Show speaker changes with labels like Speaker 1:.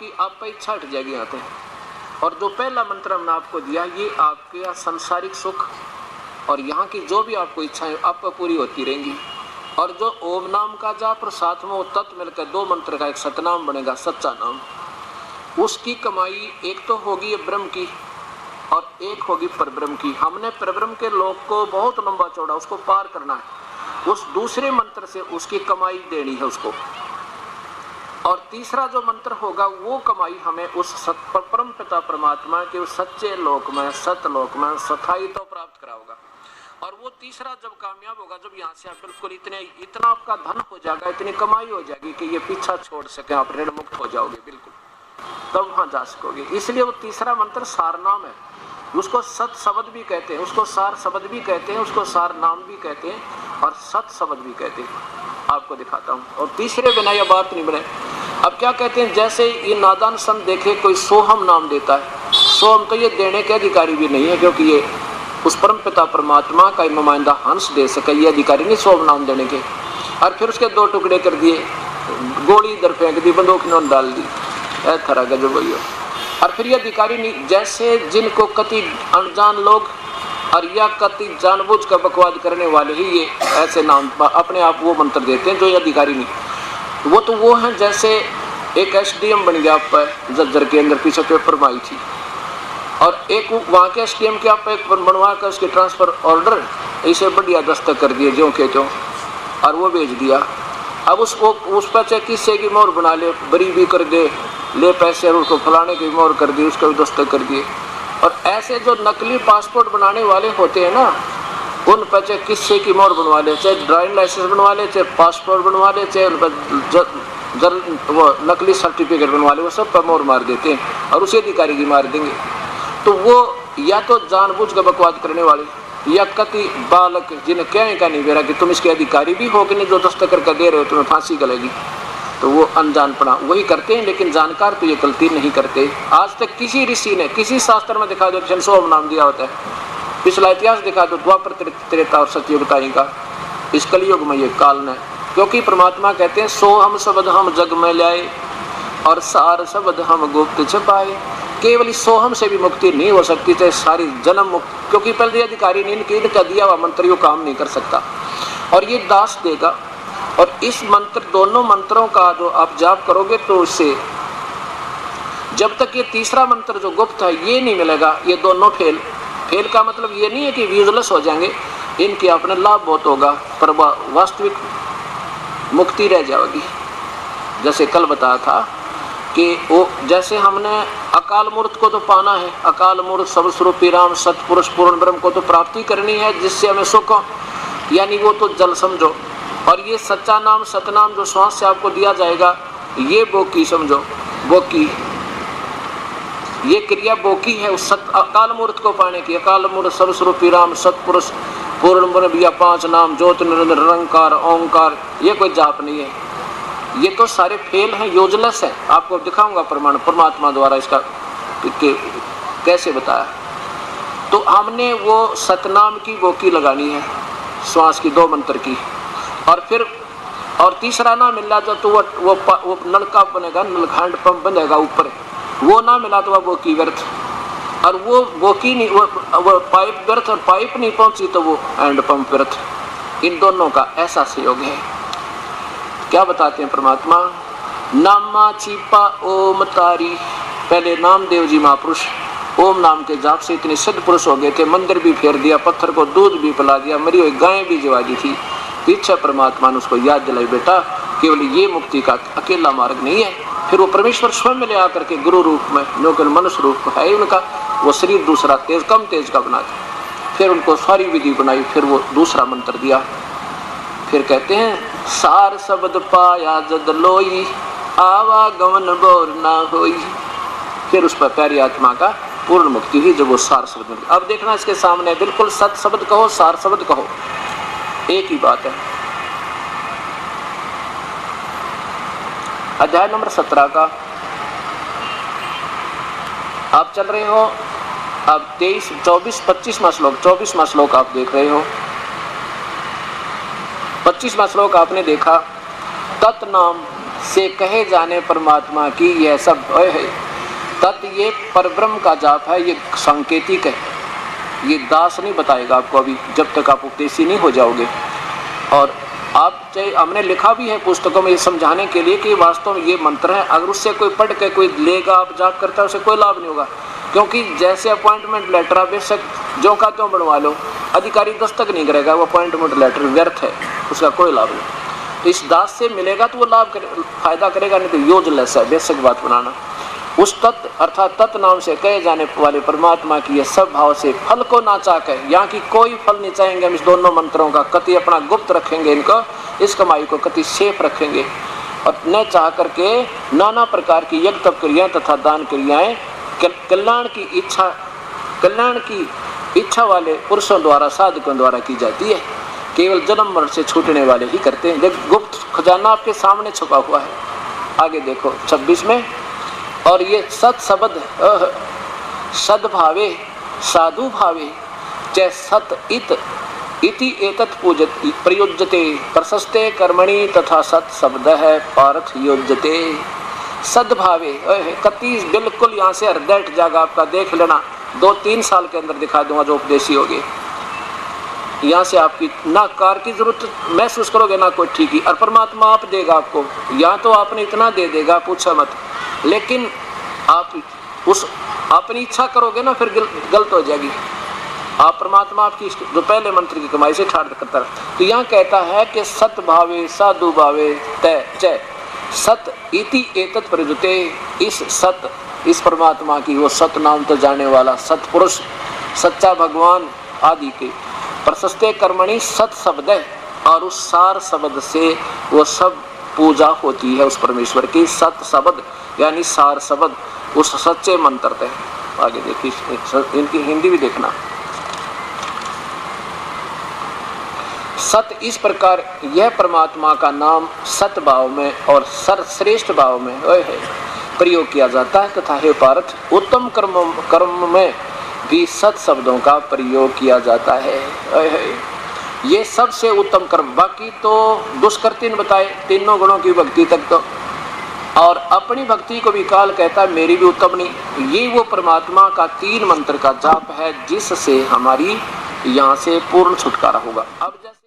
Speaker 1: आपकी आप पर इच्छा हट जाएगी यहाँ पे। और जो पहला मंत्र हमने आपको दिया ये आपके संसारिक सुख और यहाँ की जो भी आपको इच्छाएं आप पर पूरी होती रहेंगी। और जो ओम नाम का जाप और साथ में वो तत्व मिलकर दो मंत्र का एक सतनाम बनेगा, सच्चा नाम, उसकी कमाई एक तो होगी ब्रह्म की और एक होगी परब्रह्म की। हमने परब्रह्म के लोक को बहुत लंबा चौड़ा उसको पार करना है, उस दूसरे मंत्र से उसकी कमाई देनी है उसको। और तीसरा जो मंत्र होगा वो कमाई हमें उस परम पिता परमात्मा के उस सच्चे लोक में सतलोक में स्थायी तो प्राप्त कराओगा। और वो तीसरा जब कामयाब होगा, जब यहाँ से आप बिल्कुल इतना आपका धन हो जाएगा, इतनी कमाई हो जाएगी कि ये पीछा छोड़ सके, आप ऋण मुक्त हो जाओगे बिल्कुल, तब वहां जा सकोगे। इसलिए वो तीसरा मंत्र सार नाम है, उसको सत शब्द भी कहते हैं, उसको सार शब्द भी कहते हैं, उसको सार नाम भी कहते हैं और सत शब्द भी कहते हैं। आपको दिखाता हूँ। और तीसरे बिना यह बात नहीं बने। अब क्या कहते हैं, जैसे ये नादान संत देखे कोई सोहम नाम देता है, सोहम तो ये देने के अधिकारी भी नहीं है, क्योंकि ये उस परम पिता परमात्मा का नुमाइंदा हंस दे सके, ये अधिकारी नहीं सोहम नाम देने के। और फिर उसके दो टुकड़े कर दिए, गोली इधर फेंक दी, बंदूक इन्होंने डाल दी, ऐसा गजब भैया। और फिर ये अधिकारी नहीं, जैसे जिनको कति अनजान लोग और या कति जानबूझ कर बकवाद करने वाले ही ये ऐसे नाम अपने आप वो मंत्र देते हैं, जो ये अधिकारी नहीं। वो तो वो हैं जैसे एक एसडीएम बन गया आप पर जज्जर के अंदर, पीछे पेपर में आई थी, और एक वहाँ के एसडीएम के आप एक बनवा कर उसके ट्रांसफर ऑर्डर ऐसे बढ़िया दस्तक कर दिए ज्यों के त्यों, और वो भेज दिया। अब उसको उस पर चाहे किस्से की मोहर बना ले, बरी भी कर दे, ले पैसे और उसको फलाने की मोहर कर दी, उसका भी दस्तक कर दिए। और ऐसे जो नकली पासपोर्ट बनाने वाले होते हैं ना, उन पर चाहे किस्से की मोहर बनवा ले, चाहे ड्राइविंग लाइसेंस बनवा ले, चाहे पासपोर्ट बनवा ले, चाहे उन पर वो नकली सर्टिफिकेट बनवा ले, वो सब पर मोहर मार देते हैं और उसी अधिकारी की मार देंगे। तो वो या तो जानबूझ कर बकवाद करने वाले, या कति बालक जिन्हें कहने का नहीं बेरा कि तुम इसके अधिकारी भी हो कि नहीं, जो दस्तक करके दे रहे हो तुम्हें फांसी गलेगी, तो वो अनजानपना वही करते हैं। लेकिन जानकार तो ये गलती नहीं करते। आज तक किसी ऋषि ने किसी शास्त्र में दिखा दो सोम नाम दिया होता है, पिछला इतिहास दिखा दो, द्वापर त्रेता और सतयुगताई का, इस कलयुग में ये काल ने। क्योंकि परमात्मा कहते हैं सो हम शब्द हम जग में लाए और सार शब्द हम गुप्त छुपाए। केवल इस सोहम से भी मुक्ति नहीं हो सकती, चाहे सारी जन्म मुक्ति, क्योंकि पहले अधिकारी नहीं, इनका दिया हुआ मंत्र यो काम नहीं कर सकता और ये दास देगा। और इस मंत्र, दोनों मंत्रों का जो आप जाप करोगे तो इससे जब तक ये तीसरा मंत्र जो गुप्त है ये नहीं मिलेगा, ये दोनों फेल का मतलब ये नहीं है कि यूजलेस हो जाएंगे, इनके अपने लाभ बहुत होगा पर वास्तविक मुक्ति रह जाएगी। जैसे कल बताया था कि वो जैसे हमने अकाल मूर्त को तो पाना है, अकाल मूर्त सर्वस्वरूपी राम सतपुरुष पूर्ण ब्रह्म को तो प्राप्ति करनी है जिससे हमें सुख हो, यानी वो तो जल समझो। और ये सच्चा नाम सतनाम जो श्वास से आपको दिया जाएगा, ये बोकी समझो, बोकी, ये क्रिया बोकी है उस अकाल मूर्त को पाने की। अकाल मूर्त सर्वस्वरूपी राम सतपुरुष पूर्ण ब्रह्म, या 5 नाम ज्योत निरंतर निरंकार ओंकार, ये कोई जाप नहीं है, ये तो सारे फेल हैं, यूजलेस है। आपको दिखाऊंगा प्रमाण परमात्मा द्वारा इसका कैसे बताया। तो हमने वो सतनाम की बोकी लगानी है, श्वास की 2 मंत्र की, और फिर और तीसरा ना मिला तो वो नलका बनेगा, नलखंड पंप बनेगा ऊपर, वो ना मिला तो वह बोकी व्यर्थ, और वो बोकी नहीं, वो पाइप व्यर्थ, और पाइप नहीं पहुंची तो वो हैंड पंप व्यर्थ। इन दोनों का ऐसा सहयोग है। क्या बताते हैं परमात्मा, नामा छिपा ओम तारी। पहले नामदेव जी महापुरुष ओम नाम के जाप से इतने सिद्ध पुरुष हो गए थे, मंदिर भी फेर दिया, पत्थर को दूध भी पिला दिया, मरी हुई गायें भी जवा दी थी। पीछे परमात्मा ने उसको याद दिलाई, बेटा केवल ये मुक्ति का अकेला मार्ग नहीं है। फिर वो परमेश्वर स्वयं में ले आकर के गुरु रूप में, जो मनुष्य रूप है उनका, वो शरीर दूसरा तेज कम तेज का बना दिया, फिर उनको सारी विधि बनाई, फिर वो दूसरा मंत्र दिया। फिर कहते हैं सार शब्द पाया जद लोई, आवागमन बोर ना होई। फिर उस पर प्यारी आत्मा का पूर्ण मुक्ति हुई जब वो सार शब्द। अब देखना इसके सामने, बिल्कुल सत शब्द कहो सार शब्द कहो, एक ही बात है। अध्याय नंबर 17 का आप चल रहे हो, अब 23, 24, 25वां श्लोक, 24वां श्लोक आप देख रहे हो। 25वां श्लोक आपने देखा, तत्नाम से कहे जाने परमात्मा की यह सब है। तत् ये परब्रह्म का जाप है, ये सांकेतिक है, ये दास नहीं बताएगा आपको अभी, जब तक आप उपदेशी नहीं हो जाओगे। और आप चाहे, हमने लिखा भी है पुस्तकों में ये समझाने के लिए कि वास्तव में ये मंत्र है, अगर उससे कोई पढ़ के कोई लेगा, आप जाप करता है, उसे कोई लाभ नहीं होगा। क्योंकि जैसे अपॉइंटमेंट लेटर आप बेशक जो का त्यों बनवा लो, अधिकारी दस्तक नहीं करेगा, वो अपॉइंटमेंट लेटर व्यर्थ है, उसका कोई लाभ नहीं। तो इस दास से मिलेगा तो वो फायदा करेगा, नहीं तो यूजलेस है, बेशक बात बनाना। उस तत्व अर्थात तत् नाम से कहे जाने वाले परमात्मा की ये सब भाव से फल को ना चाक है, यहाँ की कोई फल नहीं चाहेंगे हम इस दोनों मंत्रों का, कति अपना गुप्त रखेंगे इनको, इस कमाई को कति सेफ रखेंगे, और न चाह करके नाना प्रकार की यज्ञ तप क्रियाएं तथा दान क्रियाएं कल्याण की इच्छा वाले पुरुषों द्वारा, साधकों द्वारा की जाती है। केवल जन्म मरण से छूटने वाले ही करते हैं। देख, गुप्त खजाना आपके सामने छुपा हुआ है। आगे देखो 26 में, और ये सत शब्द सद्भावे साधु भावे च सत इति एतत् पूजत प्रयुज्यते प्रशस्ते कर्मणि तथा सत शब्द है पार्थ योज्यते। सद्भावे कति बिल्कुल यहाँ से हृदय हट जाएगा आपका, देख लेना, 2-3 साल के अंदर दिखा दूंगा जो उपदेशी होगे। यहाँ से आपकी ना कार की जरूरत महसूस करोगे ना कोई ठीक ही, और परमात्मा आप देगा आपको, या तो आपने इतना दे देगा पूछा मत, लेकिन आप उस अपनी इच्छा करोगे ना फिर गलत हो जाएगी। आप परमात्मा आपकी जो पहले मंत्र की कमाई से ठाड़ करता है। तो यहाँ कहता है कि सत भावे साधु भावे तय जय सत इति एतत् प्रयुज्यते। इस सत, इस परमात्मा की वो सत नाम तो जाने वाला सतपुरुष, सच्चा भगवान आदि के प्रशस्ते कर्मणि सत शब्द है, और उस सार शब्द से वो सब पूजा होती है उस परमेश्वर की। सत शब्द यानी सार शब्द, उस सच्चे मंत्र है। आगे देखिए, इनकी हिंदी भी देखना। सत इस प्रकार यह परमात्मा का नाम सत भाव में और सर्वश्रेष्ठ भाव में प्रयोग किया जाता है, तथा हे पार्थ उत्तम कर्म में भी सत शब्दों का प्रयोग किया जाता है। ये सबसे उत्तम कर्म, बाकी तो दुष्कर 3 बताए, तीनों गुणों की भक्ति तक तो, और अपनी भक्ति को भी काल कहता है मेरी भी उत्तम नहीं। ये वो परमात्मा का 3 मंत्र का जाप है जिससे हमारी यहाँ से पूर्ण छुटकारा होगा। अब जैसे